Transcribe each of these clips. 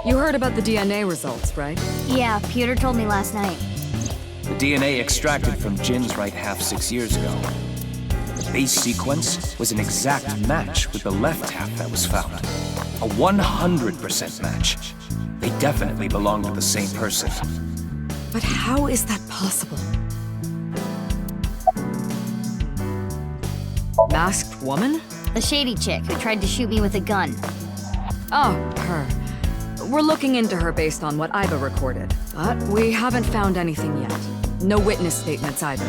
You heard about the DNA results, right? Yeah, Peter told me last night. The DNA extracted from Jin's right half 6 years ago. The base sequence was an exact match with the left half that was found. A 100% match. They definitely belong to the same person. But how is that possible? Masked woman? The shady chick who tried to shoot me with a gun. Oh, her. We're looking into her based on what Iva recorded, but we haven't found anything yet. No witness statements either.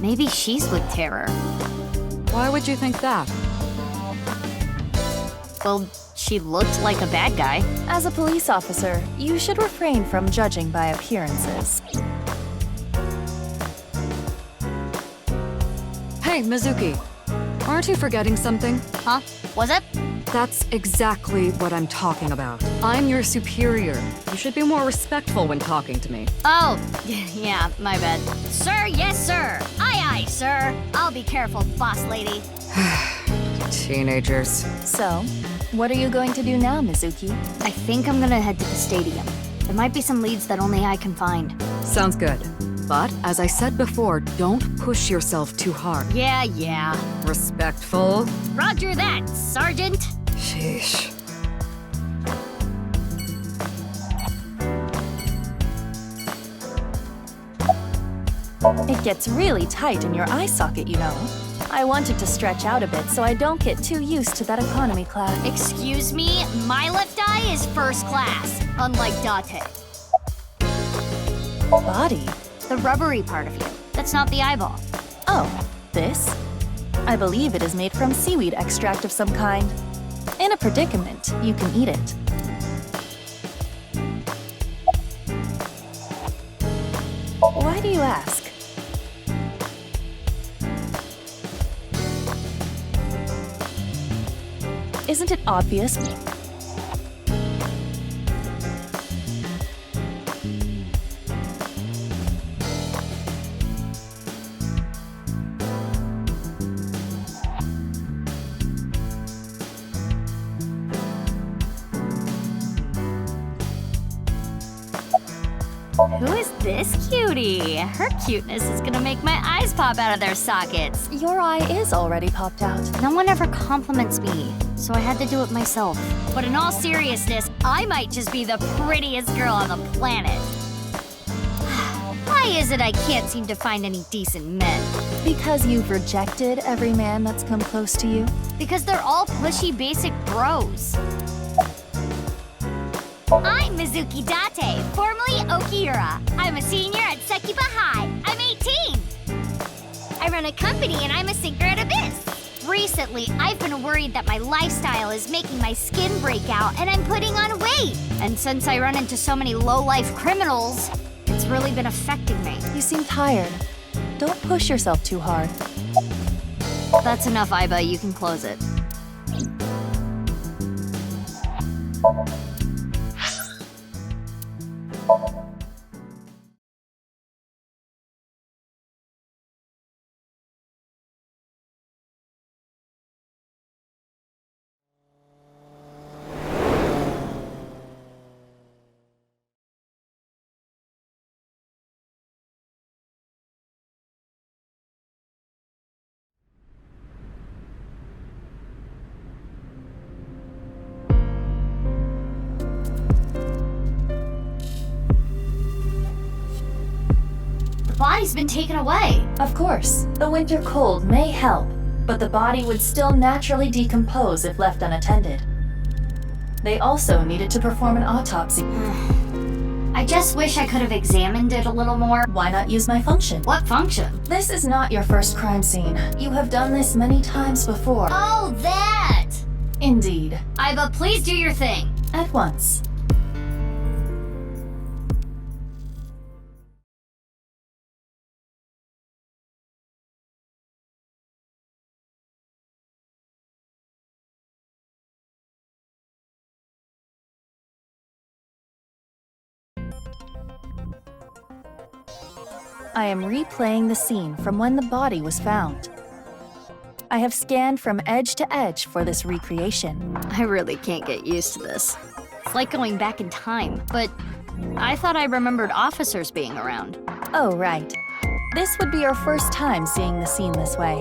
Maybe she's with Terror. Why would you think that? Well, she looked like a bad guy. As a police officer, you should refrain from judging by appearances. Hey, Mizuki. Aren't you forgetting something? Huh? What's up? That's exactly what I'm talking about. I'm your superior. You should be more respectful when talking to me. Oh, yeah, my bad. Sir, yes, sir. Aye, aye, sir. I'll be careful, boss lady. Teenagers. So, what are you going to do now, Mizuki? I think I'm gonna head to the stadium. There might be some leads that only I can find. Sounds good. But, as I said before, don't push yourself too hard. Yeah. Respectful. Roger that, Sergeant. Sheesh. It gets really tight in your eye socket, you know. I wanted to stretch out a bit so I don't get too used to that economy class. Excuse me, my left eye is first class, unlike Date. Body? The rubbery part of you. That's not the eyeball. Oh, this? I believe it is made from seaweed extract of some kind. In a predicament, you can eat it. Why do you ask? Isn't it obvious? Who is this cutie? Her cuteness is gonna make my eyes pop out of their sockets. Your eye is already popped out. No one ever compliments me, so I had to do it myself. But in all seriousness, I might just be the prettiest girl on the planet. Why is it I can't seem to find any decent men? Because you've rejected every man that's come close to you? Because they're all pushy basic bros. I'm Mizuki Date, formerly Okiura. I'm a senior at Sekiba High. I'm 18. I run a company and I'm a sinker at Abyss. Recently, I've been worried that my lifestyle is making my skin break out and I'm putting on weight. And since I run into so many low-life criminals, it's really been affecting me. You seem tired. Don't push yourself too hard. That's enough, Iba. You can close it. The body's been taken away. Of course, the winter cold may help, but the body would still naturally decompose if left unattended. They also needed to perform an autopsy. I just wish I could have examined it a little more. Why not use my function? What function? This is not your first crime scene. You have done this many times before. Oh, that! Indeed. Iba, please do your thing. At once. I am replaying the scene from when the body was found. I have scanned from edge to edge for this recreation. I really can't get used to this. It's like going back in time, but I thought I remembered officers being around. Oh, right. This would be your first time seeing the scene this way.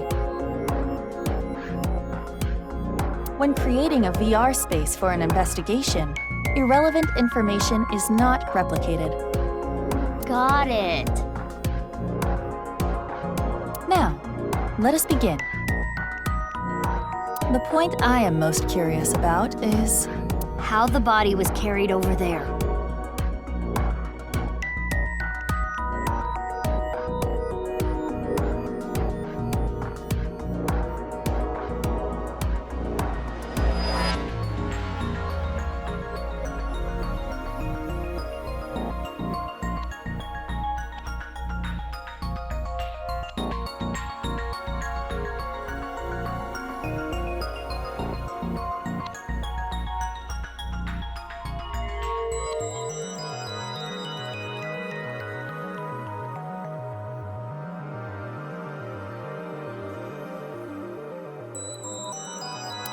When creating a VR space for an investigation, irrelevant information is not replicated. Got it. Now, let us begin. The point I am most curious about is How the body was carried over there.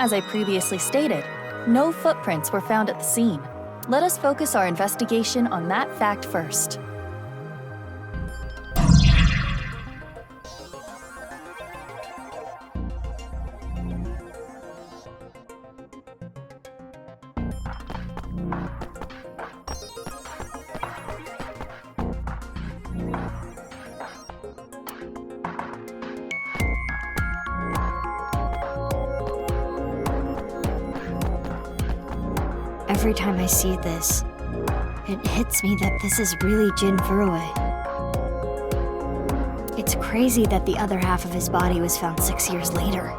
As I previously stated, no footprints were found at the scene. Let us focus our investigation on that fact first. Every time I see this, it hits me that this is really nirvanA. It's crazy that the other half of his body was found 6 years later.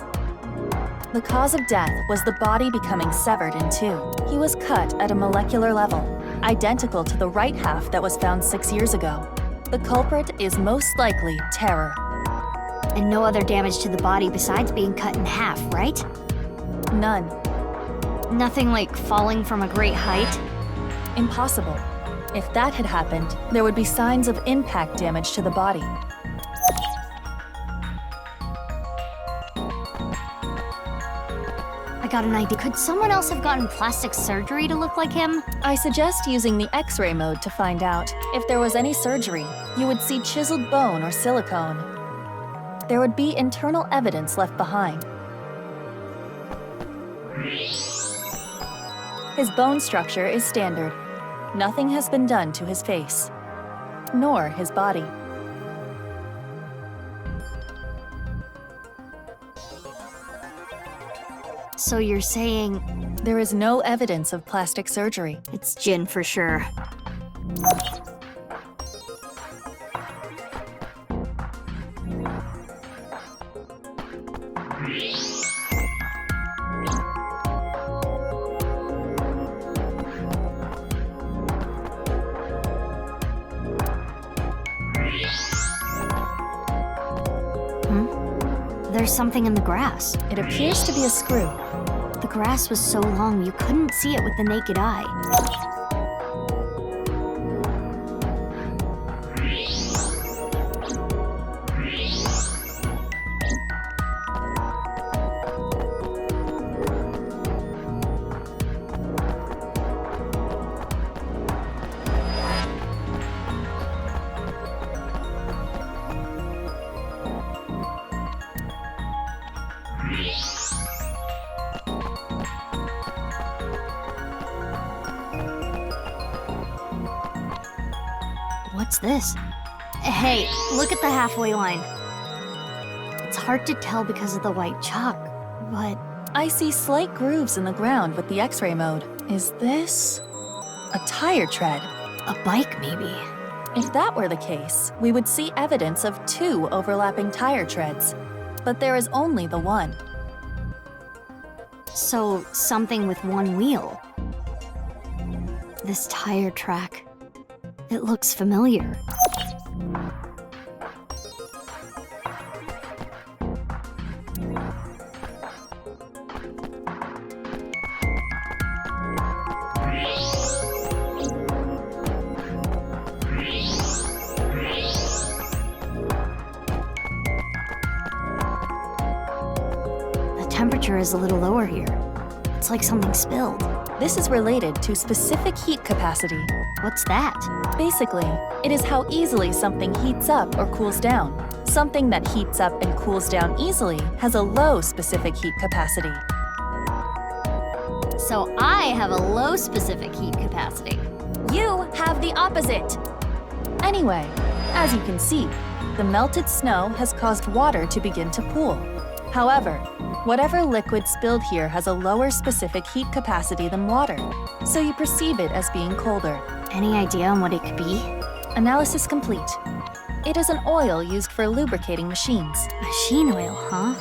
The cause of death was the body becoming severed in two. He was cut at a molecular level, identical to the right half that was found 6 years ago. The culprit is most likely terror. And no other damage to the body besides being cut in half, right? None. Nothing like falling from a great height? Impossible. If that had happened, there would be signs of impact damage to the body. I got an idea. Could someone else have gotten plastic surgery to look like him? I suggest using the X-ray mode to find out. If there was any surgery, you would see chiseled bone or silicone. There would be internal evidence left behind. His bone structure is standard. Nothing has been done to his face, nor his body. So you're saying There is no evidence of plastic surgery. it's Jin for sure. There's something in the grass. It appears to be a screw. The grass was so long you couldn't see it with the naked eye. What's this? Hey, look at the halfway line. It's hard to tell because of the white chalk, but I see slight grooves in the ground with the X-ray mode. Is this a tire tread? a bike maybe. If that were the case, we would see evidence of two overlapping tire treads. But there is only the one. So, something with one wheel. This tire track. It looks familiar. The temperature is a little lower here. It's like something spilled. This is related to specific heat capacity. What's that? Basically, it is how easily something heats up or cools down. Something that heats up and cools down easily has a low specific heat capacity. So I have a low specific heat capacity. You have the opposite. Anyway, as you can see, the melted snow has caused water to begin to pool. However, whatever liquid spilled here has a lower specific heat capacity than water, so you perceive it as being colder. Any idea on what it could be? Analysis complete. It is an oil used for lubricating machines. Machine oil, huh?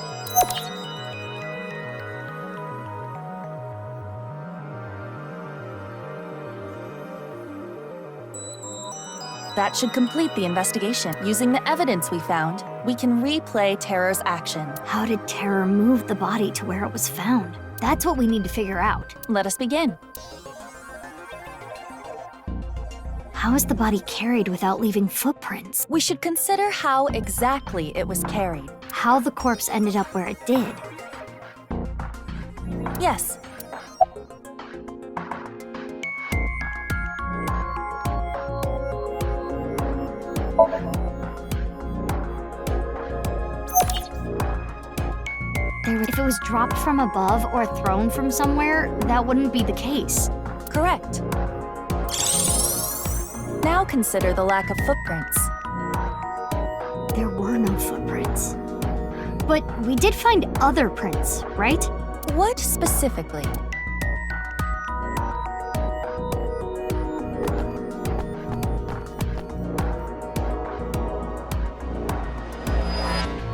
That should complete the investigation. Using the evidence we found, we can replay Terror's action. How did Terror move the body to where it was found? That's what we need to figure out. Let us begin. How is the body carried without leaving footprints? We should consider how exactly it was carried. How the corpse ended up where it did. Yes. If it was dropped from above or thrown from somewhere, that wouldn't be the case. Correct. Now consider the lack of footprints. There were no footprints. But we did find other prints, right? What specifically?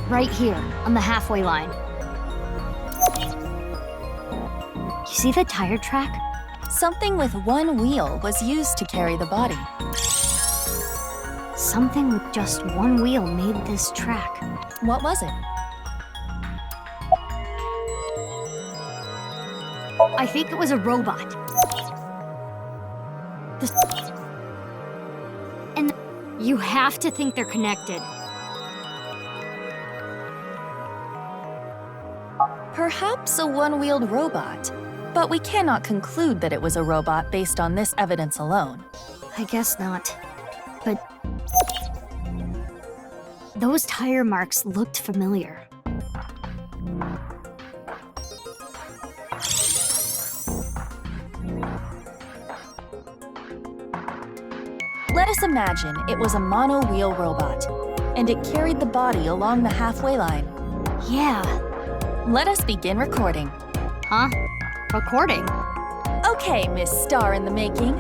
Right here, on the halfway line. You see the tire track? Something with one wheel was used to carry the body. Something with just one wheel made this track. What was it? I think it was a robot. And you have to think they're connected. Perhaps a one-wheeled robot, but we cannot conclude that it was a robot based on this evidence alone. I guess not. But those tire marks looked familiar. Let us imagine it was a mono-wheel robot, and it carried the body along the halfway line. Yeah. Let us begin recording. Huh? Recording? Okay, Miss Star in the Making.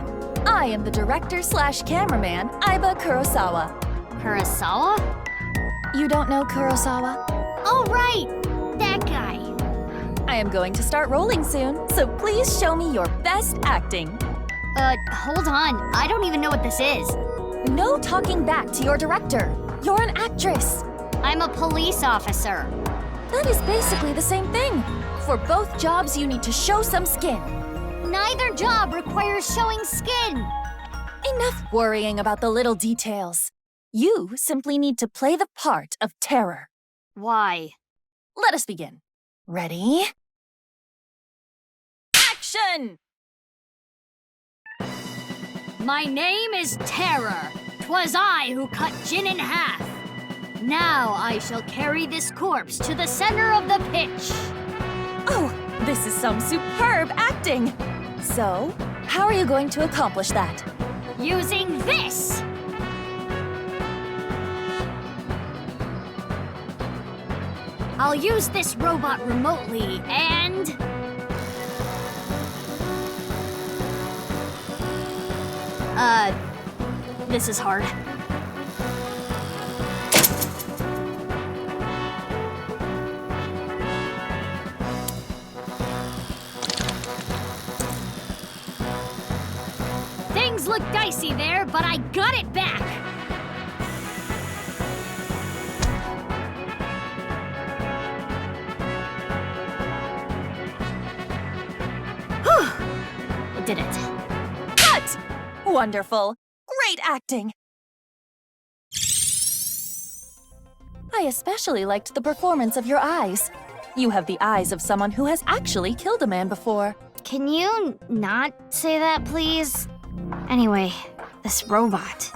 I am the director/cameraman, Aiba Kurosawa. Kurosawa? You don't know Kurosawa? Oh, right! That guy. I am going to start rolling soon, so please show me your best acting. Hold on. I don't even know what this is. No talking back to your director. You're an actress. I'm a police officer. That is basically the same thing. For both jobs, you need to show some skin. Neither job requires showing skin. Enough worrying about the little details. You simply need to play the part of Terror. Why? Let us begin. Ready? Action! My name is Terror. 'Twas I who cut Jin in half. Now I shall carry this corpse to the center of the pitch. Oh, this is some superb acting. So, how are you going to accomplish that? Using this! I'll use this robot remotely and... this is hard. Things look dicey there, but I got it back! Whew! I did it. Cut! Wonderful. Great acting. I especially liked the performance of your eyes. You have the eyes of someone who has actually killed a man before. Can you not say that, please? Anyway, this robot.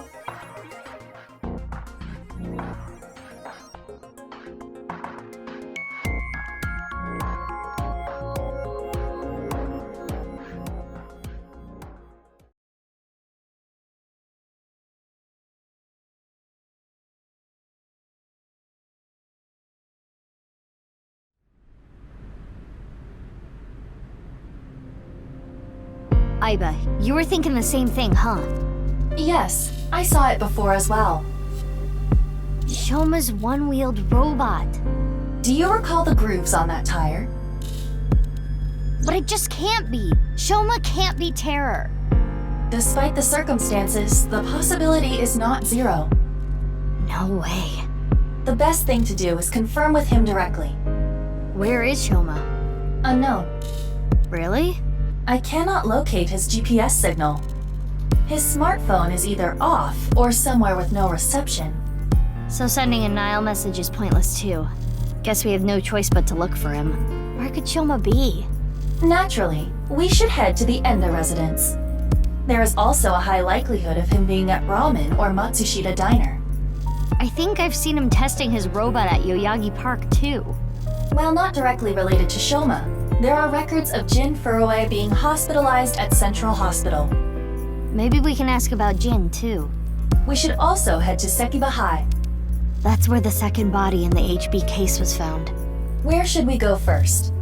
Aiba, you were thinking the same thing, huh? Yes, I saw it before as well. Shoma's one-wheeled robot. Do you recall the grooves on that tire? But it just can't be. Shoma can't be Terror. Despite the circumstances, the possibility is not zero. No way. The best thing to do is confirm with him directly. Where is Shoma? Unknown. Really? I cannot locate his GPS signal. His smartphone is either off or somewhere with no reception. So sending a Nile message is pointless too. Guess we have no choice but to look for him. Where could Shoma be? Naturally, we should head to the Enda residence. There is also a high likelihood of him being at Ramen or Matsushita Diner. I think I've seen him testing his robot at Yoyagi Park too. While not directly related to Shoma, there are records of Jin Furue being hospitalized at Central Hospital. Maybe we can ask about Jin too. We should also head to Sekiba High. That's where the second body in the HB case was found. Where should we go first?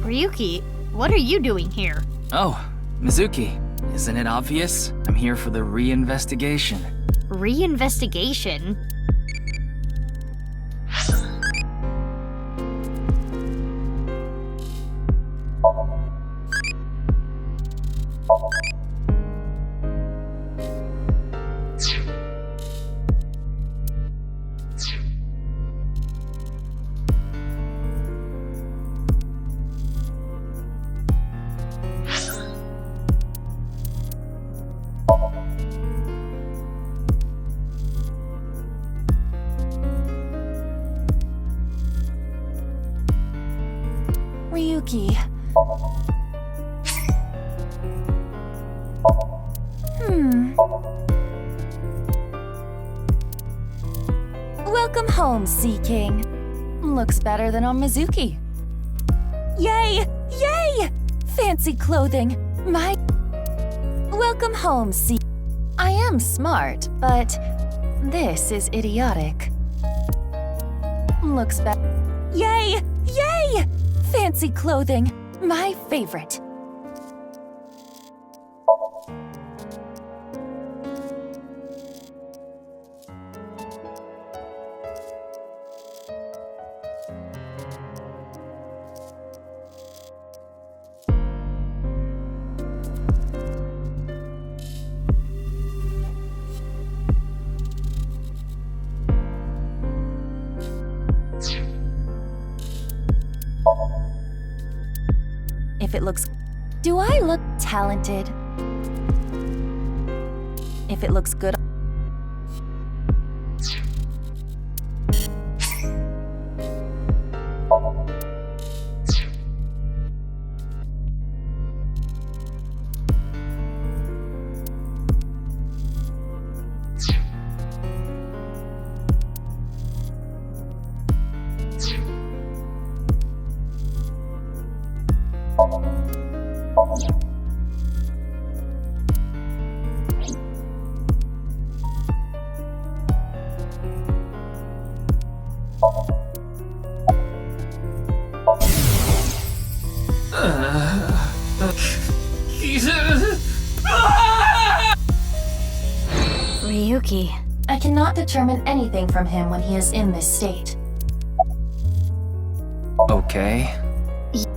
Ryuki, what are you doing here? Oh, Mizuki, isn't it obvious? I'm here for the reinvestigation. Reinvestigation? Ryuki. Welcome home, Sea King. Looks better than on Mizuki. Yay! Yay! Fancy clothing. Welcome home, Sea. I am smart, but this is idiotic. Looks better. Yay! Yay! Fancy clothing. My favorite. If it looks... Do I look talented? If it looks good... Ryuki, I cannot determine anything from him when he is in this state. Okay.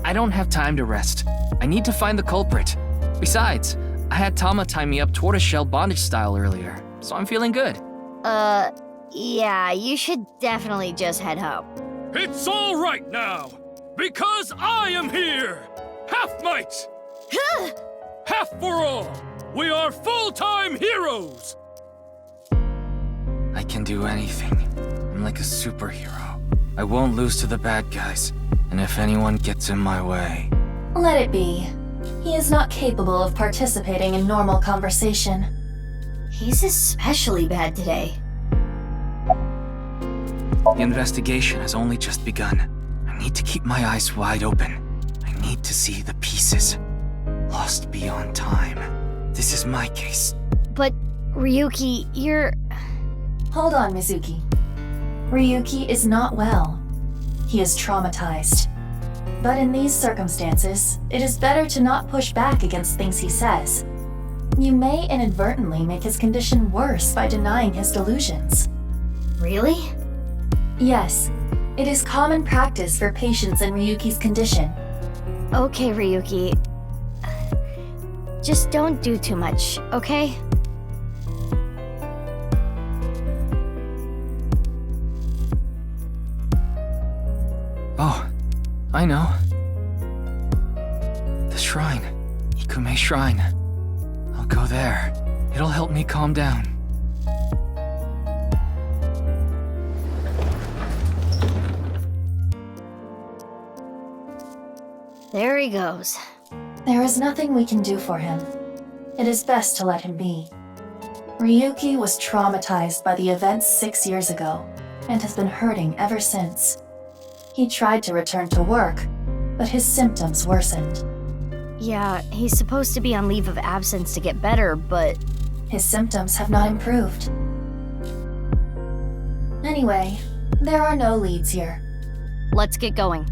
I don't have time to rest. I need to find the culprit. Besides, I had Tama tie me up tortoiseshell bondage style earlier, so I'm feeling good. Yeah, you should definitely just head home. It's all right now, because I am here! Half might! Half for all! We are full-time heroes! I can do anything. I'm like a superhero. I won't lose to the bad guys, and if anyone gets in my way... Let it be. He is not capable of participating in normal conversation. He's especially bad today. The investigation has only just begun. I need to keep my eyes wide open. I need to see the pieces. Lost beyond time. This is my case. But, Ryuki, you're... Hold on, Mizuki. Ryuki is not well. He is traumatized. But in these circumstances, it is better to not push back against things he says. You may inadvertently make his condition worse by denying his delusions. Really? Yes, it is common practice for patients in Ryuki's condition. Okay, Ryuki. Just don't do too much, okay? Oh, I know. The shrine. Ikume Shrine. I'll go there. It'll help me calm down. There he goes. There is nothing we can do for him. It is best to let him be. Ryuki was traumatized by the events 6 years ago, and has been hurting ever since. He tried to return to work, but his symptoms worsened. Yeah, he's supposed to be on leave of absence to get better, but... His symptoms have not improved. Anyway, there are no leads here. Let's get going.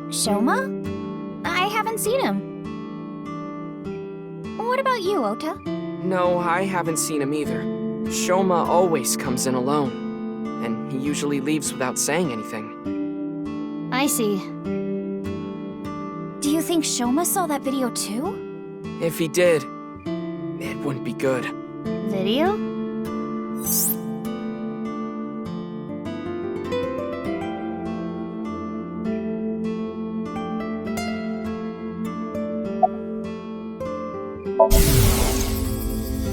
Shoma? I haven't seen him. What about you, Ota? No, I haven't seen him either. Shoma always comes in alone, and he usually leaves without saying anything. I see. Do you think Shoma saw that video too? If he did, it wouldn't be good. Video?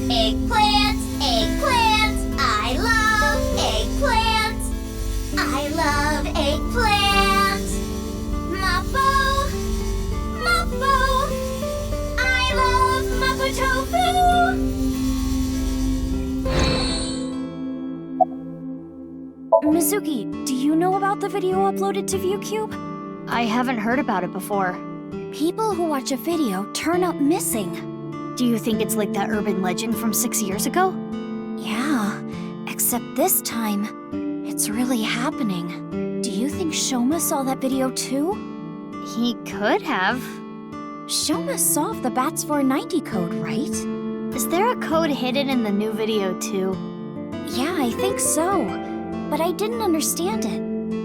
Eggplants, eggplants, I love eggplants. I love eggplants. Mappo, Mappo, I love Mappo tofu. Mizuki, do you know about the video uploaded to ViewCube? I haven't heard about it before. People who watch a video turn up missing. Do you think it's like that urban legend from 6 years ago? Yeah, except this time, it's really happening. Do you think Shoma saw that video too? He could have. Shoma solved the BATS 490 code, right? Is there a code hidden in the new video too? Yeah, I think so. But I didn't understand it.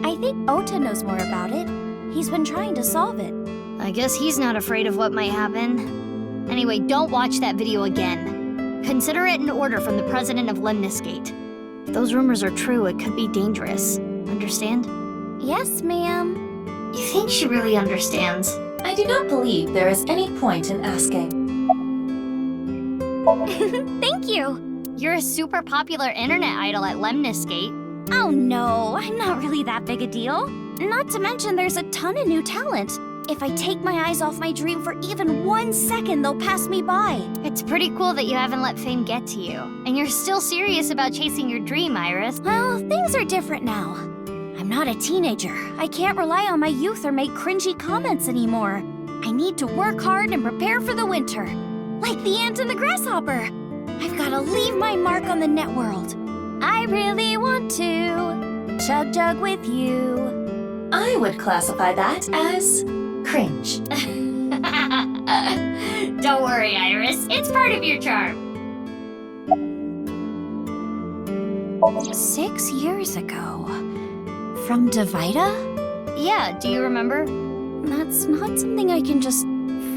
I think Ota knows more about it. He's been trying to solve it. I guess he's not afraid of what might happen. Anyway, don't watch that video again. Consider it an order from the president of Lemniscate. If those rumors are true, it could be dangerous. Understand? Yes, ma'am. You think she really understands? I do not believe there is any point in asking. Thank you! You're a super popular internet idol at Lemniscate. Oh no, I'm not really that big a deal. Not to mention there's a ton of new talent. If I take my eyes off my dream for even 1 second, they'll pass me by. It's pretty cool that you haven't let fame get to you. And you're still serious about chasing your dream, Iris. Well, things are different now. I'm not a teenager. I can't rely on my youth or make cringy comments anymore. I need to work hard and prepare for the winter. Like the ant and the grasshopper. I've gotta leave my mark on the networld. I really want to chug jug with you. I would classify that as cringe. Don't worry, Iris. It's part of your charm. 6 years ago. From Davida? Yeah, do you remember? That's not something I can just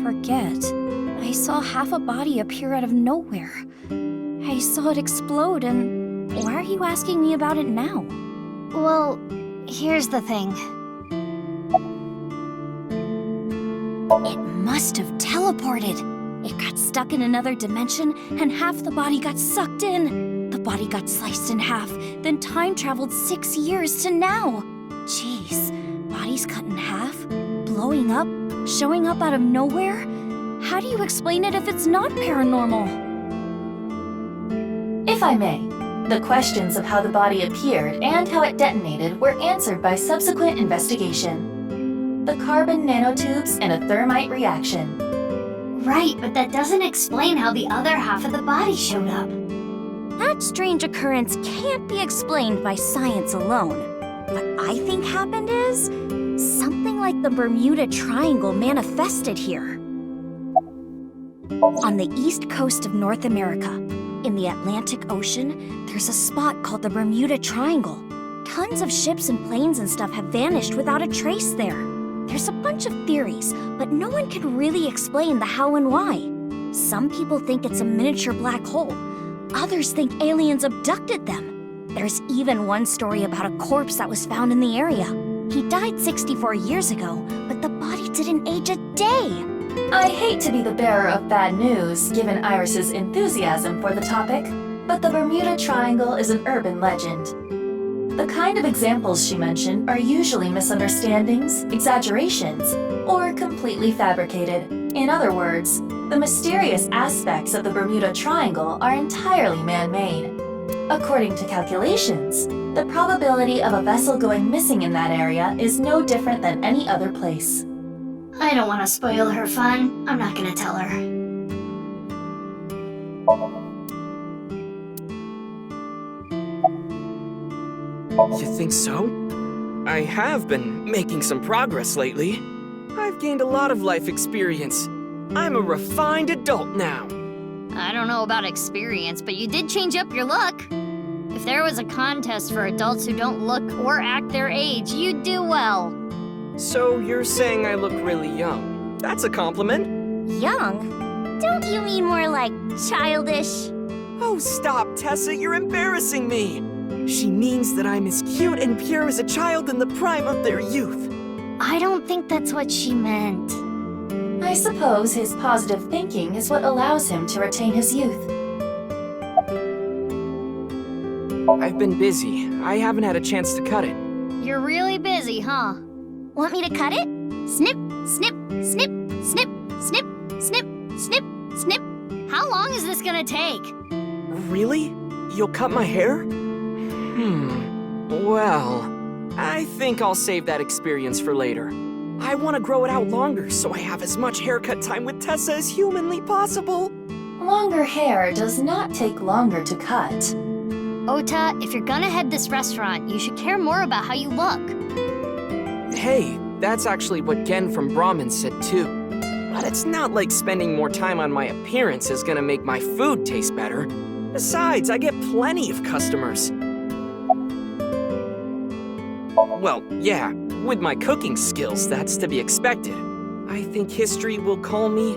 forget. I saw half a body appear out of nowhere. I saw it explode, and why are you asking me about it now? Well, here's the thing. It must have teleported. It got stuck in another dimension, and half the body got sucked in. The body got sliced in half, then time traveled 6 years to now. Jeez, bodies cut in half, blowing up, showing up out of nowhere? How do you explain it if it's not paranormal? If I may, the questions of how the body appeared and how it detonated were answered by subsequent investigation. The carbon nanotubes and a thermite reaction. Right, but that doesn't explain how the other half of the body showed up. That strange occurrence can't be explained by science alone. What I think happened is something like the Bermuda Triangle manifested here. On the east coast of North America, in the Atlantic Ocean, there's a spot called the Bermuda Triangle. Tons of ships and planes and stuff have vanished without a trace there. There's a bunch of theories, but no one can really explain the how and why. Some people think it's a miniature black hole. Others think aliens abducted them. There's even one story about a corpse that was found in the area. He died 64 years ago, but the body didn't age a day. I hate to be the bearer of bad news, given Iris's enthusiasm for the topic, but the Bermuda Triangle is an urban legend. The kind of examples she mentioned are usually misunderstandings, exaggerations, or completely fabricated. In other words, the mysterious aspects of the Bermuda Triangle are entirely man-made. According to calculations, the probability of a vessel going missing in that area is no different than any other place. I don't want to spoil her fun. I'm not gonna tell her. You think so? I have been making some progress lately. I've gained a lot of life experience. I'm a refined adult now. I don't know about experience, but you did change up your look. If there was a contest for adults who don't look or act their age, you'd do well. So you're saying I look really young? That's a compliment. Young? Don't you mean more like childish? Oh, stop, Tessa, you're embarrassing me. She means that I'm as cute and pure as a child in the prime of their youth. I don't think that's what she meant. I suppose his positive thinking is what allows him to retain his youth. I've been busy. I haven't had a chance to cut it. You're really busy, huh? Want me to cut it? Snip, snip, snip, snip, snip, snip, snip, snip. How long is this gonna take? Really? You'll cut my hair? Well, I think I'll save that experience for later. I want to grow it out longer so I have as much haircut time with Tessa as humanly possible. Longer hair does not take longer to cut. Ota, if you're gonna head this restaurant, you should care more about how you look. Hey, that's actually what Gen from Brahmin said too. But it's not like spending more time on my appearance is gonna make my food taste better. Besides, I get plenty of customers. Well, yeah, with my cooking skills, that's to be expected. I think history will call me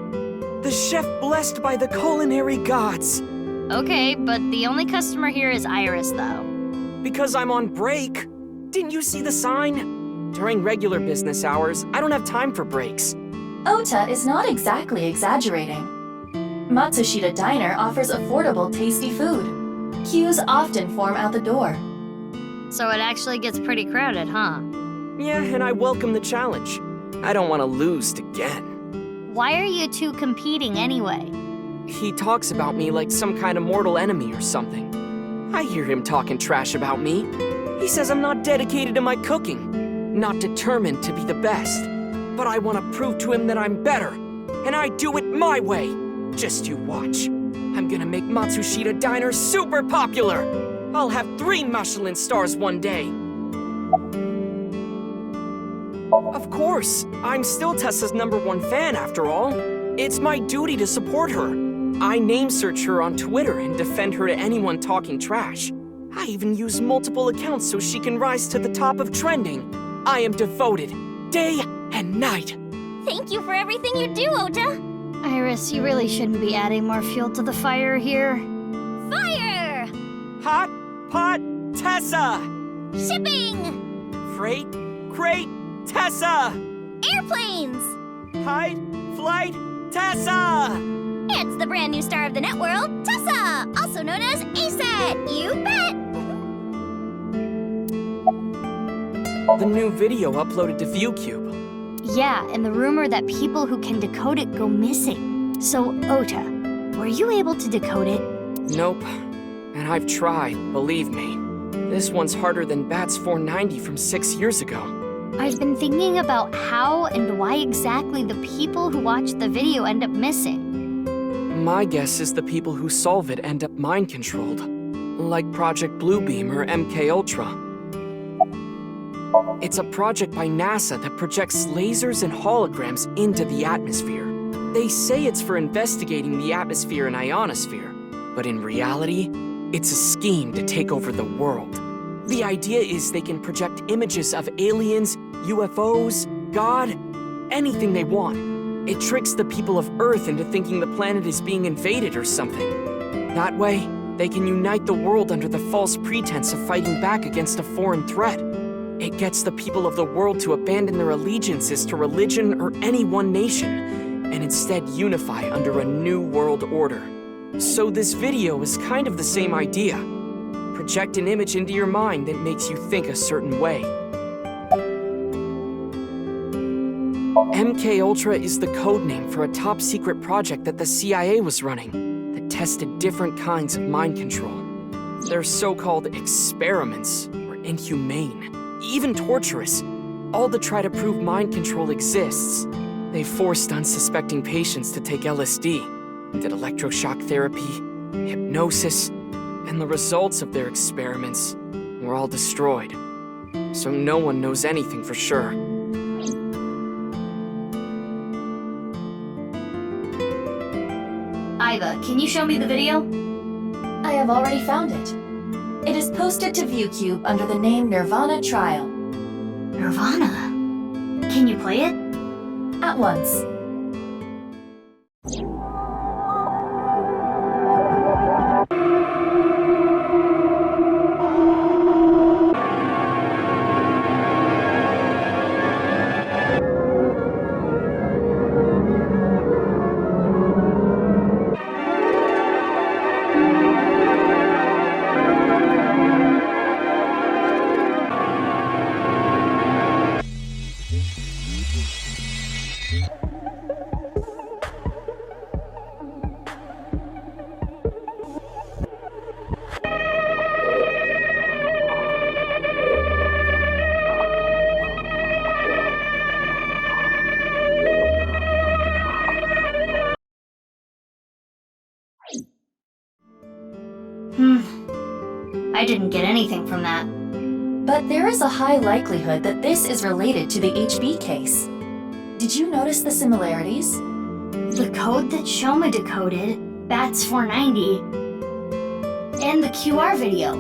the chef blessed by the culinary gods. Okay, but the only customer here is Iris, though. Because I'm on break. Didn't you see the sign? During regular business hours, I don't have time for breaks. Ota is not exactly exaggerating. Matsushita Diner offers affordable, tasty food. Queues often form out the door. So it actually gets pretty crowded, huh? Yeah, and I welcome the challenge. I don't want to lose to Gen. Why are you two competing anyway? He talks about me like some kind of mortal enemy or something. I hear him talking trash about me. He says I'm not dedicated to my cooking, not determined to be the best. But I want to prove to him that I'm better, and I do it my way. Just you watch. I'm gonna make Matsushita Diner super popular! I'll have 3 Michelin stars one day! Of course, I'm still Tessa's #1 fan after all. It's my duty to support her. I name search her on Twitter and defend her to anyone talking trash. I even use multiple accounts so she can rise to the top of trending. I am devoted, day and night. Thank you for everything you do, Ota. Iris, you really shouldn't be adding more fuel to the fire here. Fire! Hot Pot Tessa! Shipping! Freight Crate Tessa! Airplanes! Hide Flight Tessa! It's the brand new star of the networld, Tessa, also known as ASET. You bet! The new video uploaded to ViewCube. Yeah, and the rumor that people who can decode it go missing. So, Ota, were you able to decode it? Nope. And I've tried, believe me. This one's harder than Bats 490 from 6 years ago. I've been thinking about how and why exactly the people who watch the video end up missing. My guess is the people who solve it end up mind-controlled. Like Project Bluebeam or MK Ultra. It's a project by NASA that projects lasers and holograms into the atmosphere. They say it's for investigating the atmosphere and ionosphere, but in reality, it's a scheme to take over the world. The idea is they can project images of aliens, UFOs, God, anything they want. It tricks the people of Earth into thinking the planet is being invaded or something. That way, they can unite the world under the false pretense of fighting back against a foreign threat. It gets the people of the world to abandon their allegiances to religion or any one nation, and instead unify under a new world order. So this video is kind of the same idea. Project an image into your mind that makes you think a certain way. MK Ultra is the codename for a top-secret project that the CIA was running that tested different kinds of mind control. Their so-called experiments were inhumane, even torturous, all to try to prove mind control exists. They forced unsuspecting patients to take LSD, did electroshock therapy, hypnosis, and the results of their experiments were all destroyed. So no one knows anything for sure. Iva, can you show me the video? I have already found it. It is posted to ViewCube under the name nirvanA Trial. nirvanA? Can you play it? At once. I didn't get anything from that. But there is a high likelihood that this is related to the HB case. Did you notice the similarities? The code that Shoma decoded, Bats 490, and the QR video.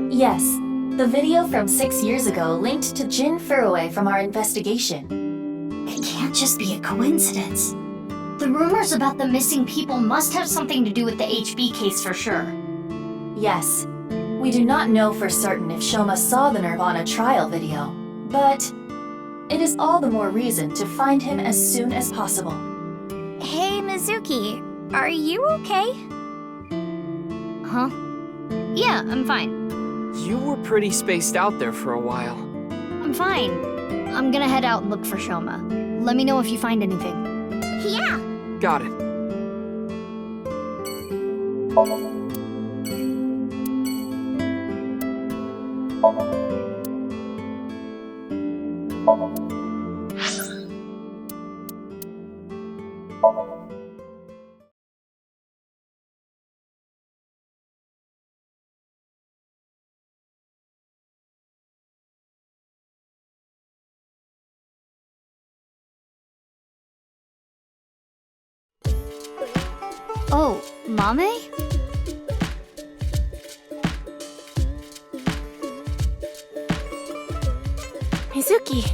Yes, the video from 6 years ago linked to Jin Furue from our investigation. It can't just be a coincidence. The rumors about the missing people must have something to do with the HB case for sure. Yes, we do not know for certain if Shoma saw the nirvanA Trial video, but it is all the more reason to find him as soon as possible. Hey, Mizuki, are you okay? Huh? Yeah, I'm fine. You were pretty spaced out there for a while. I'm fine. I'm gonna head out and look for Shoma. Let me know if you find anything. Yeah. Got it. Oh, Mame? Mizuki,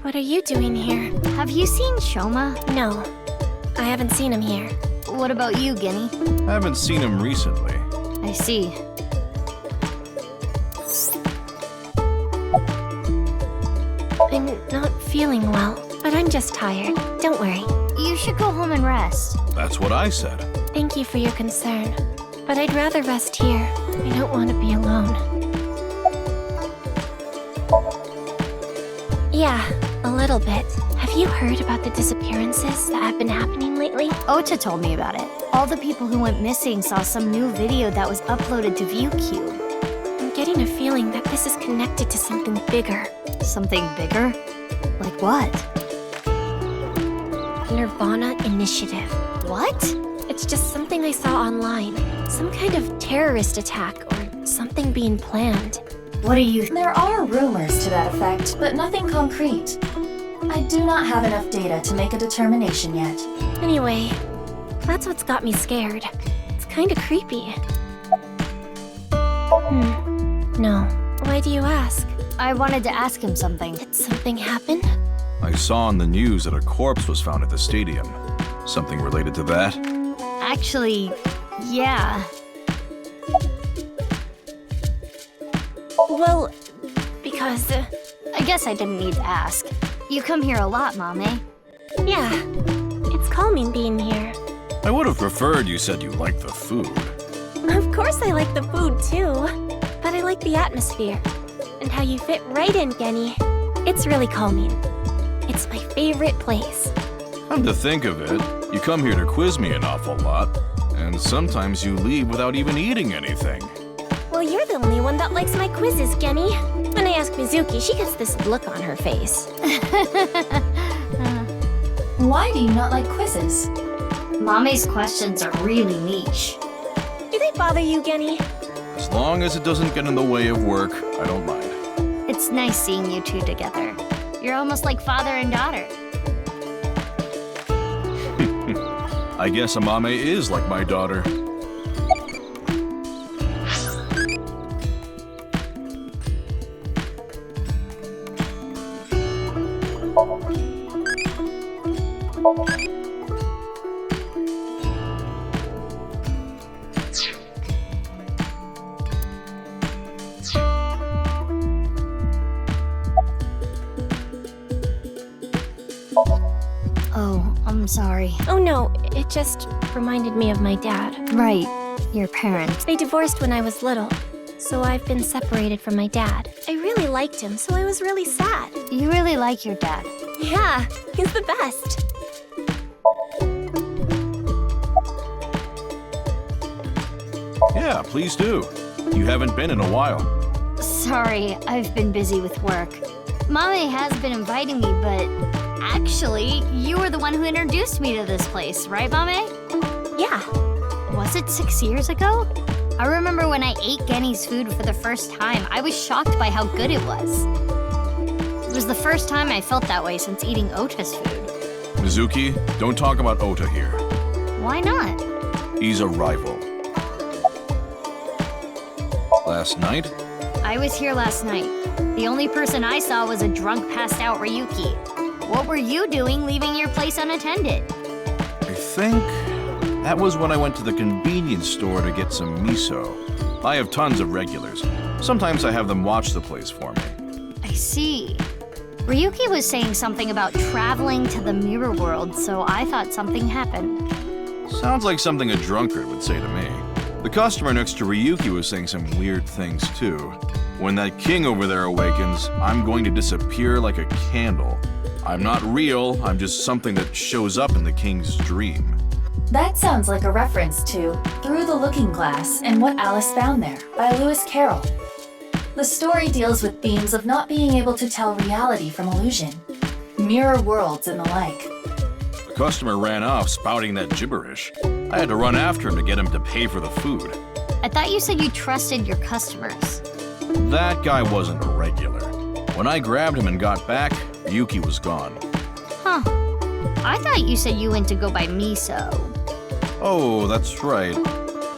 what are you doing here? Have you seen Shoma? No, I haven't seen him here. What about you, Ginny? I haven't seen him recently. I see. I'm not feeling well, but I'm just tired. Don't worry. You should go home and rest. That's what I said. Thank you for your concern, but I'd rather rest here. I don't want to be alone. Yeah, a little bit. Have you heard about the disappearances that have been happening lately? Ota told me about it. All the people who went missing saw some new video that was uploaded to ViewCube. I'm getting a feeling that this is connected to something bigger. Something bigger? Like what? nirvanA Initiative. What? It's just something I saw online. Some kind of terrorist attack or something being planned. What are you... There are rumors to that effect, but nothing concrete. I do not have enough data to make a determination yet. Anyway, that's what's got me scared. It's kinda creepy. No. Why do you ask? I wanted to ask him something. Did something happen? I saw on the news that a corpse was found at the stadium. Something related to that? Actually, yeah. Well, because... I guess I didn't need to ask. You come here a lot, Mame. yeah. It's calming being here. I would have preferred you said you liked the food. Of course I like the food, too. But I like the atmosphere. And how you fit right in, Genny. It's really calming. It's my favorite place. Come to think of it, you come here to quiz me an awful lot, and sometimes you leave without even eating anything. Well, you're the only one that likes my quizzes, Genny. When I ask Mizuki, she gets this look on her face. Why do you not like quizzes? Mame's questions are really niche. Do they bother you, Genny? As long as it doesn't get in the way of work, I don't mind. It's nice seeing you two together. You're almost like father and daughter. I guess Amame is like my daughter. Oh, I'm sorry. Oh no, it just reminded me of my dad. Right, your parents. They divorced when I was little, so I've been separated from my dad. I really liked him, so I was really sad. You really like your dad. Yeah, he's the best. Yeah, please do. You haven't been in a while. Sorry, I've been busy with work. Mame has been inviting me, but actually, you were the one who introduced me to this place, right, Mame? Yeah. Was it 6 years ago? I remember when I ate Genny's food for the first time, I was shocked by how good it was. It was the first time I felt that way since eating Ota's food. Mizuki, don't talk about Ota here. Why not? He's a rival. Last night? I was here last night. The only person I saw was a drunk, passed-out Ryuki. What were you doing leaving your place unattended? I think that was when I went to the convenience store to get some miso. I have tons of regulars. Sometimes I have them watch the place for me. I see. Ryuki was saying something about traveling to the mirror world, so I thought something happened. Sounds like something a drunkard would say to me. The customer next to Ryuki was saying some weird things too. When that king over there awakens, I'm going to disappear like a candle. I'm not real, I'm just something that shows up in the king's dream. That sounds like a reference to Through the Looking Glass and What Alice Found There by Lewis Carroll. The story deals with themes of not being able to tell reality from illusion, mirror worlds and the like. The customer ran off spouting that gibberish. I had to run after him to get him to pay for the food. I thought you said you trusted your customers. That guy wasn't a regular. When I grabbed him and got back, Yuki was gone. Huh. I thought you said you went to go buy miso. Oh, that's right.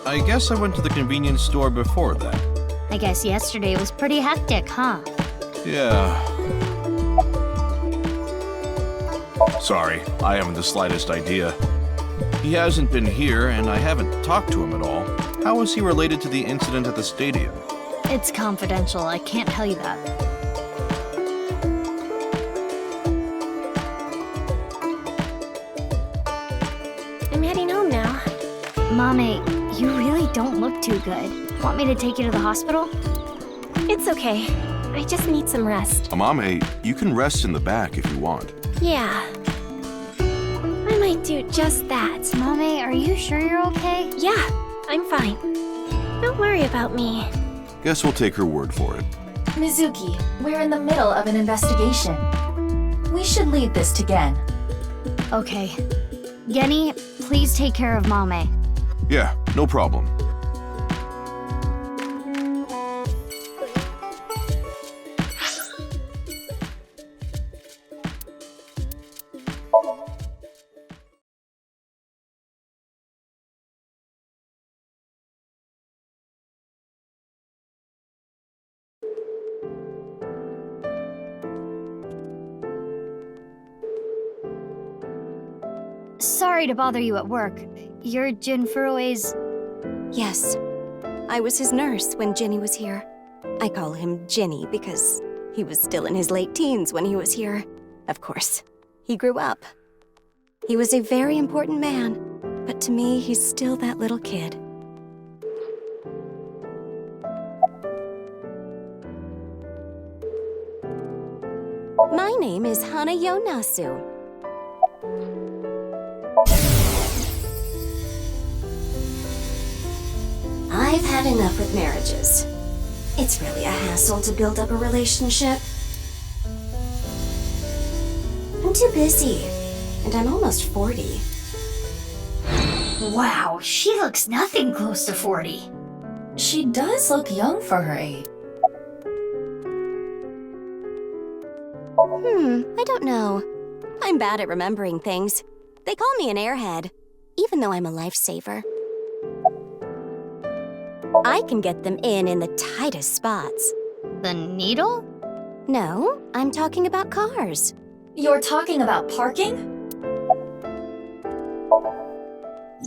I guess I went to the convenience store before that. I guess yesterday was pretty hectic, huh? Yeah. Sorry, I haven't the slightest idea. He hasn't been here, and I haven't talked to him at all. How is he related to the incident at the stadium? It's confidential. I can't tell you that. I'm heading home now. Mommy, you really don't look too good. Want me to take you to the hospital? It's okay. I just need some rest. Amame, you can rest in the back if you want. Yeah. I might do just that. Mommy, are you sure you're okay? Yeah, I'm fine. Don't worry about me. Guess we'll take her word for it. Mizuki, we're in the middle of an investigation. We should leave this to Gen. Okay. Genny, please take care of Mame. Yeah, no problem. Sorry to bother you at work. You're Jin Furue's... Yes. I was his nurse when Ginny was here. I call him Ginny because he was still in his late teens when he was here. Of course, he grew up. He was a very important man, but to me, he's still that little kid. My name is Hanayo Nasu. I've had enough with marriages. It's really a hassle to build up a relationship. I'm too busy, and I'm almost 40. Wow, she looks nothing close to 40. She does look young for her age. I don't know. I'm bad at remembering things. They call me an airhead, even though I'm a lifesaver. I can get them in the tightest spots. The needle? No, I'm talking about cars. You're talking about parking?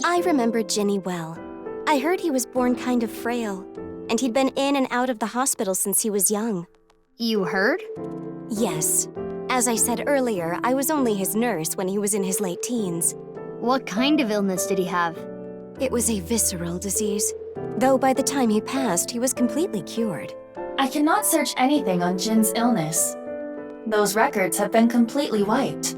I remember Ginny well. I heard he was born kind of frail, and he'd been in and out of the hospital since he was young. You heard? Yes. As I said earlier, I was only his nurse when he was in his late teens. What kind of illness did he have? It was a visceral disease. Though by the time he passed, he was completely cured. I cannot search anything on Jin's illness. Those records have been completely wiped.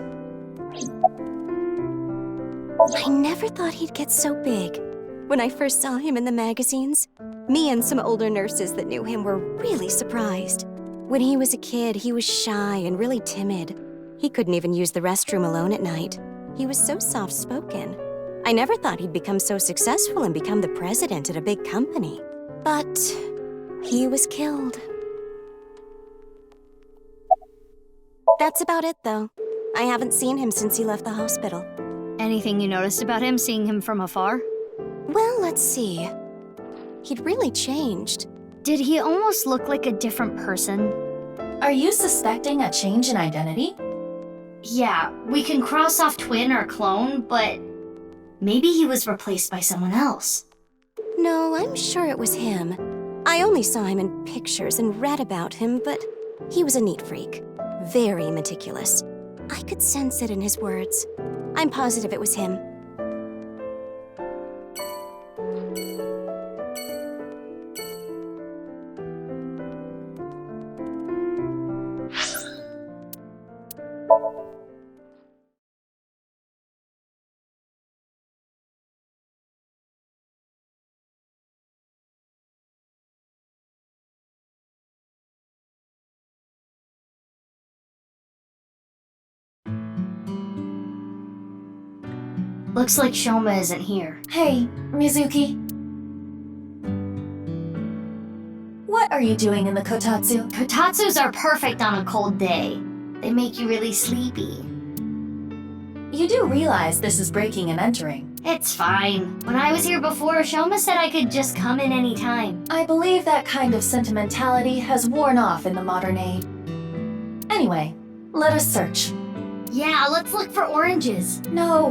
I never thought he'd get so big. When I first saw him in the magazines, me and some older nurses that knew him were really surprised. When he was a kid, he was shy and really timid. He couldn't even use the restroom alone at night. He was so soft-spoken. I never thought he'd become so successful and become the president at a big company. But he was killed. That's about it, though. I haven't seen him since he left the hospital. Anything you noticed about him, seeing him from afar? Well, let's see. He'd really changed. Did he almost look like a different person? Are you suspecting a change in identity? Yeah, we can cross off twin or clone, but maybe he was replaced by someone else. No, I'm sure it was him. I only saw him in pictures and read about him, but he was a neat freak. Very meticulous. I could sense it in his words. I'm positive it was him. Looks like Shoma isn't here. Hey, Mizuki. What are you doing in the kotatsu? Kotatsus are perfect on a cold day. They make you really sleepy. You do realize this is breaking and entering. It's fine. When I was here before, Shoma said I could just come in any time. I believe that kind of sentimentality has worn off in the modern age. Anyway, let us search. Yeah, let's look for oranges. No!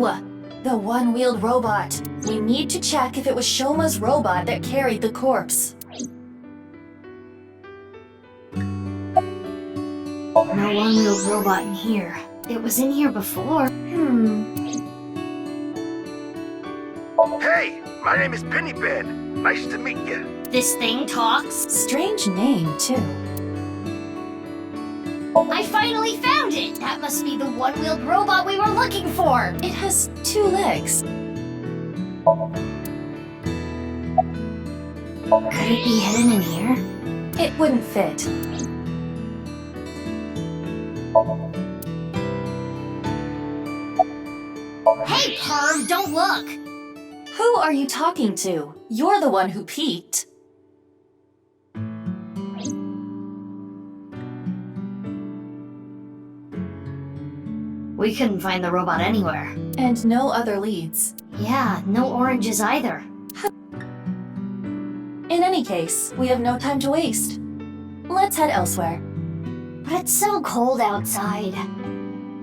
The one-wheeled robot. We need to check if it was Shoma's robot that carried the corpse. No one-wheeled robot in here. It was in here before. Hey, my name is Pennybed. Nice to meet you. This thing talks. Strange name, too. I finally found it! That must be the one-wheeled robot we were looking for! It has 2 legs. Could it be hidden in here? It wouldn't fit. Hey, perv, don't look! Who are you talking to? You're the one who peeked. We couldn't find the robot anywhere. And no other leads. Yeah, no oranges either. In any case, we have no time to waste. Let's head elsewhere. But it's so cold outside.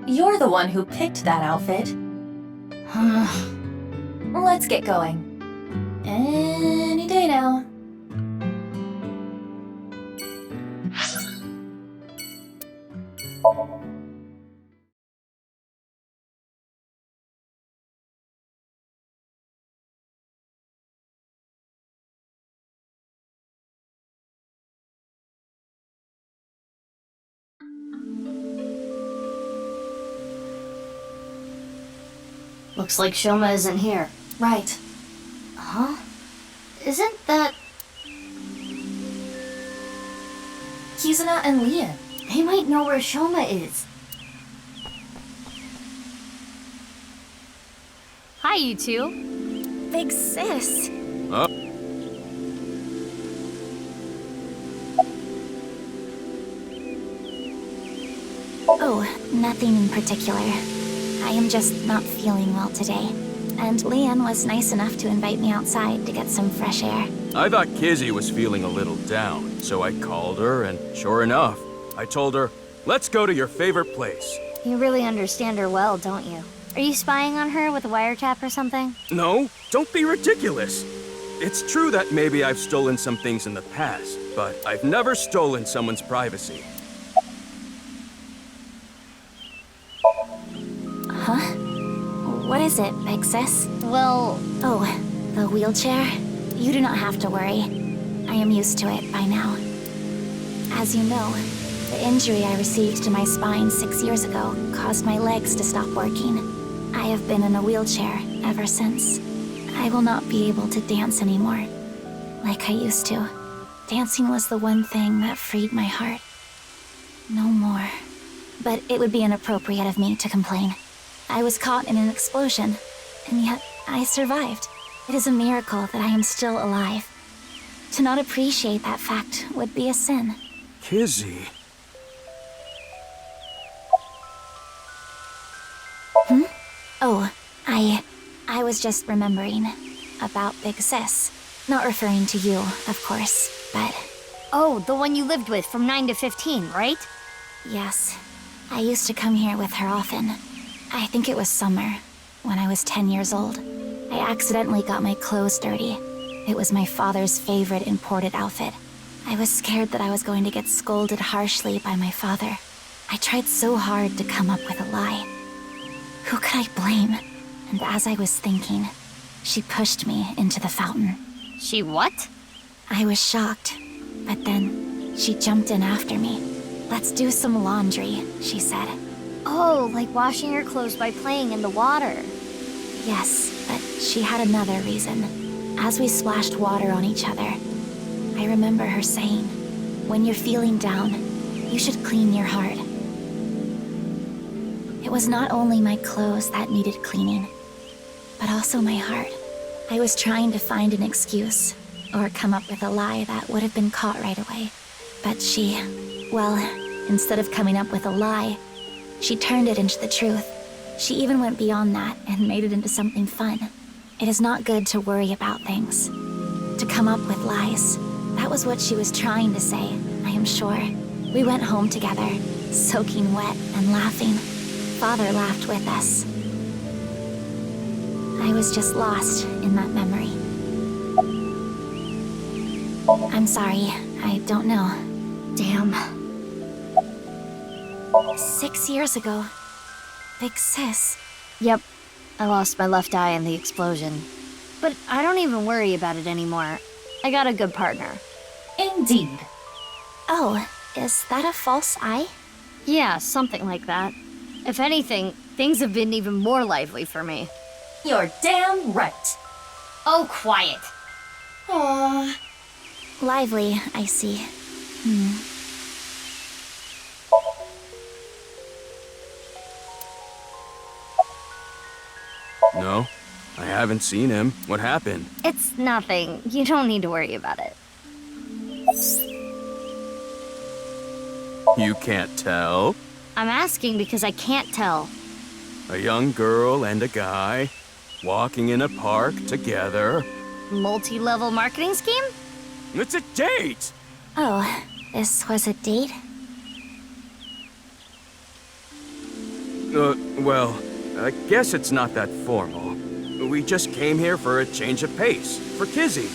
You're the one who picked that outfit. Let's get going. Any day now. Looks like Shoma isn't here. Right. Huh? Isn't that... Kizuna and Lian. They might know where Shoma is. Hi, you two. Big sis. Oh, nothing in particular. I am just not feeling well today. And Lian was nice enough to invite me outside to get some fresh air. I thought Kizzy was feeling a little down, so I called her, and sure enough, I told her, let's go to your favorite place. You really understand her well, don't you? Are you spying on her with a wiretap or something? No, don't be ridiculous. It's true that maybe I've stolen some things in the past, but I've never stolen someone's privacy. Huh? What is it, big sis? Well... Oh, the wheelchair? You do not have to worry. I am used to it by now. As you know, the injury I received to my spine 6 years ago caused my legs to stop working. I have been in a wheelchair ever since. I will not be able to dance anymore, like I used to. Dancing was the one thing that freed my heart. No more. But it would be inappropriate of me to complain. I was caught in an explosion, and yet I survived. It is a miracle that I am still alive. To not appreciate that fact would be a sin. Kizzy? Oh, I was just remembering about Big Sis. Not referring to you, of course, but... Oh, the one you lived with from 9 to 15, right? Yes. I used to come here with her often. I think it was summer, when I was 10 years old. I accidentally got my clothes dirty. It was my father's favorite imported outfit. I was scared that I was going to get scolded harshly by my father. I tried so hard to come up with a lie. Who could I blame? And as I was thinking, she pushed me into the fountain. She what? I was shocked, but then she jumped in after me. Let's do some laundry, she said. Oh, like washing your clothes by playing in the water. Yes, but she had another reason. As we splashed water on each other, I remember her saying, when you're feeling down, you should clean your heart. It was not only my clothes that needed cleaning, but also my heart. I was trying to find an excuse, or come up with a lie that would have been caught right away. But she, well, instead of coming up with a lie, she turned it into the truth. She even went beyond that and made it into something fun. It is not good to worry about things. To come up with lies. That was what she was trying to say, I am sure. We went home together, soaking wet and laughing. Father laughed with us. I was just lost in that memory. I'm sorry, I don't know. Damn. 6 years ago. Big sis. Yep, I lost my left eye in the explosion. But I don't even worry about it anymore. I got a good partner. Indeed. Oh, is that a false eye? Yeah, something like that. If anything, things have been even more lively for me. You're damn right. Oh, quiet. Aww. Lively, I see. No, I haven't seen him. What happened? It's nothing. You don't need to worry about it. You can't tell? I'm asking because I can't tell. A young girl and a guy walking in a park together. Multi-level marketing scheme? It's a date! Oh, this was a date? Well, I guess it's not that formal. We just came here for a change of pace, for Kizzy.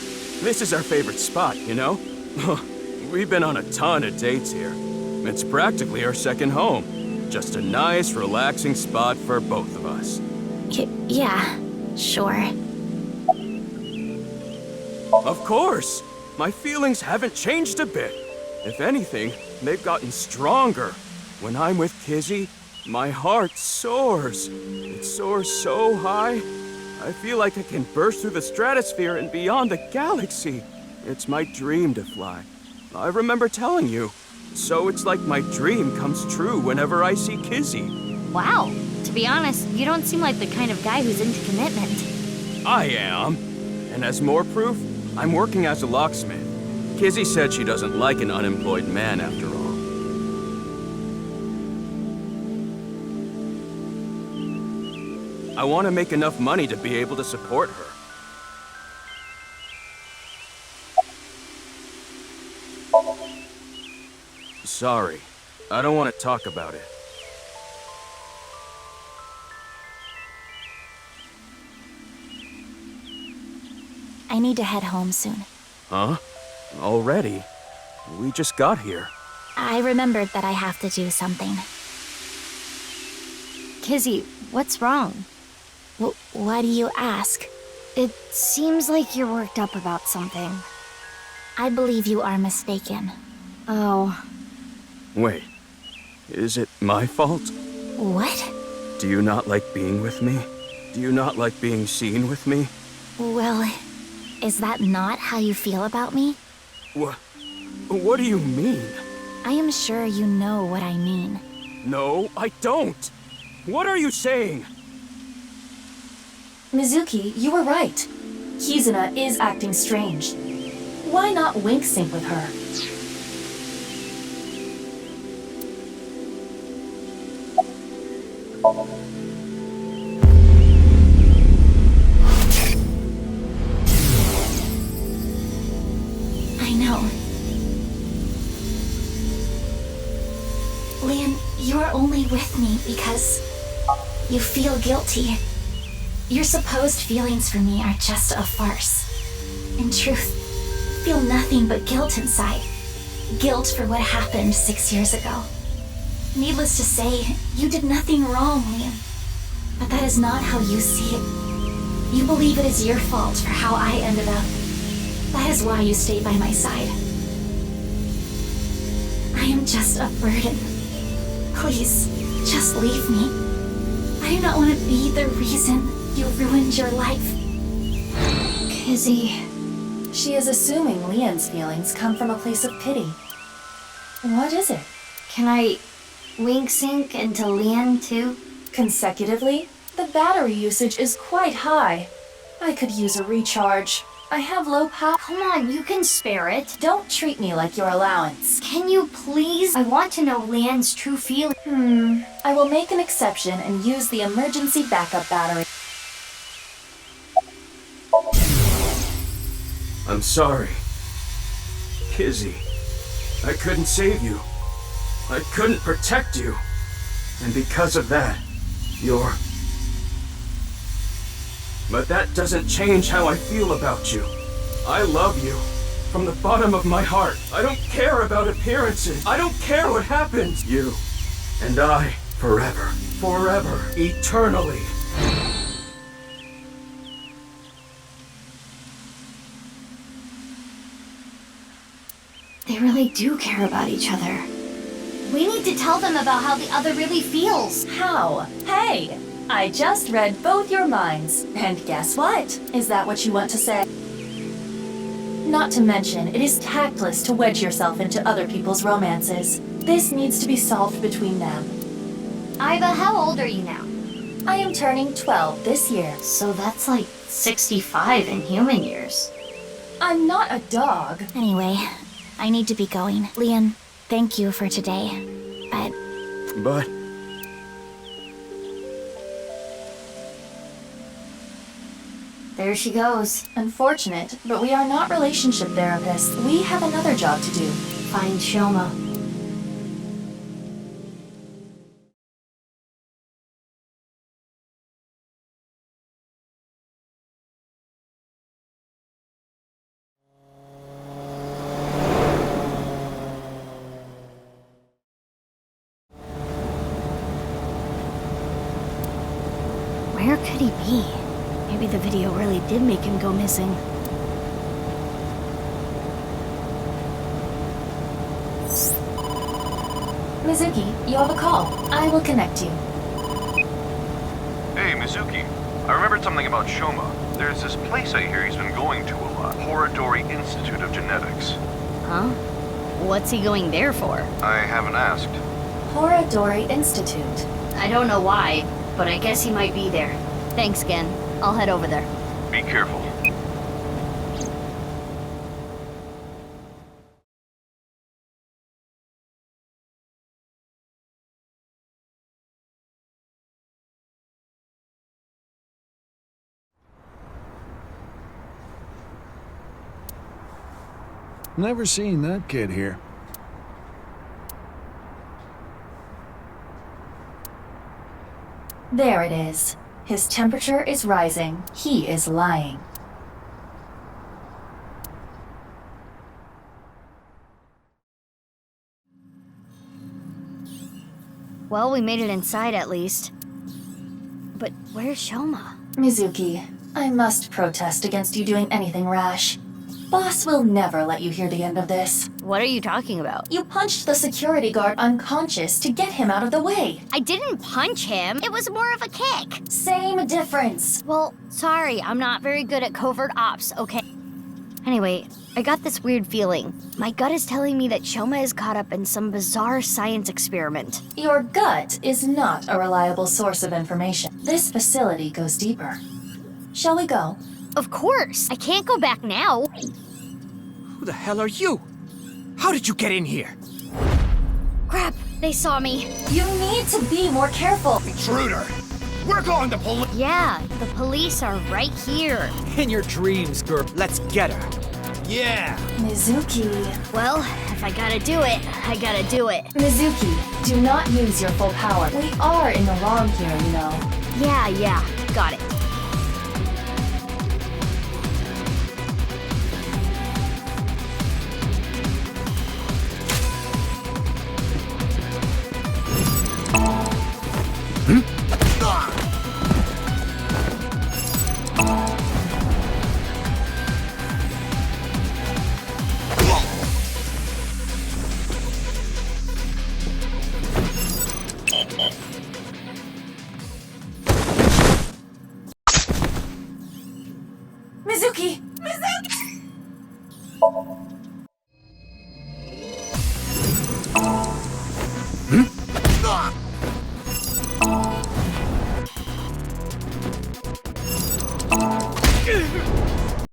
This is our favorite spot, you know? We've been on a ton of dates here. It's practically our second home. Just a nice, relaxing spot for both of us. Yeah, sure. Of course! My feelings haven't changed a bit. If anything, they've gotten stronger. When I'm with Kizzy, my heart soars. It soars so high, I feel like I can burst through the stratosphere and beyond the galaxy. It's my dream to fly. I remember telling you. So it's like my dream comes true whenever I see Kizzy. Wow. To be honest, you don't seem like the kind of guy who's into commitment. I am. And as more proof, I'm working as a locksmith. Kizzy said she doesn't like an unemployed man after all. I want to make enough money to be able to support her. Sorry, I don't want to talk about it. I need to head home soon. Huh? Already? We just got here. I remembered that I have to do something. Kizzy, what's wrong? Why do you ask? It seems like you're worked up about something. I believe you are mistaken. Oh. Wait, is it my fault? What? Do you not like being with me? Do you not like being seen with me? Well, is that not how you feel about me? What do you mean? I am sure you know what I mean. No, I don't! What are you saying? Mizuki, you were right. Kizuna is acting strange. Why not wink sync with her? I know. Lian, you are only with me because you feel guilty. Your supposed feelings for me are just a farce. In truth, I feel nothing but guilt inside. Guilt for what happened 6 years ago. Needless to say, you did nothing wrong, Lian. But that is not how you see it. You believe it is your fault for how I ended up. That is why you stayed by my side. I am just a burden. Please, just leave me. I do not want to be the reason you ruined your life. Kizzy. She is assuming Lian's feelings come from a place of pity. What is it? Can I wink sync into Lian too? Consecutively? The battery usage is quite high. I could use a recharge. I have low power. Come on, you can spare it. Don't treat me like your allowance. Can you please? I want to know Leanne's true feeling. I will make an exception and use the emergency backup battery. I'm sorry. Kizzy, I couldn't save you. I couldn't protect you. And because of that, you're... But that doesn't change how I feel about you. I love you. From the bottom of my heart. I don't care about appearances. I don't care what happens. You and I, forever. Forever. Eternally. They really do care about each other. We need to tell them about how the other really feels. How? Hey! I just read both your minds. And guess what? Is that what you want to say? Not to mention, it is tactless to wedge yourself into other people's romances. This needs to be solved between them. Iva, how old are you now? I am turning 12 this year. So that's like 65 in human years. I'm not a dog. Anyway, I need to be going. Leon, thank you for today. But There she goes. Unfortunate, but we are not relationship therapists. We have another job to do. Find Shoma. Where could he be? Maybe the video really did make him go missing. Mizuki, you have a call. I will connect you. Hey, Mizuki. I remembered something about Shoma. There's this place I hear he's been going to a lot. Horodori Institute of Genetics. Huh? What's he going there for? I haven't asked. Horodori Institute. I don't know why, but I guess he might be there. Thanks, Gen. I'll head over there. Be careful. Never seen that kid here. There it is. His temperature is rising. He is lying. Well, we made it inside at least. But where's Shoma? Mizuki, I must protest against you doing anything rash. Boss will never let you hear the end of this. What are you talking about? You punched the security guard unconscious to get him out of the way. I didn't punch him. It was more of a kick. Same difference. Well, sorry, I'm not very good at covert ops, okay? Anyway, I got this weird feeling. My gut is telling me that Shoma is caught up in some bizarre science experiment. Your gut is not a reliable source of information. This facility goes deeper. Shall we go? Of course! I can't go back now. Who the hell are you? How did you get in here? Crap, they saw me. You need to be more careful. Intruder! We're going to police! Yeah, the police are right here. In your dreams, girl. Let's get her. Yeah! Mizuki. Well, if I gotta do it, I gotta do it. Mizuki, do not use your full power. We are in the wrong here, you know. Yeah, got it. Mizuki! Mizuki!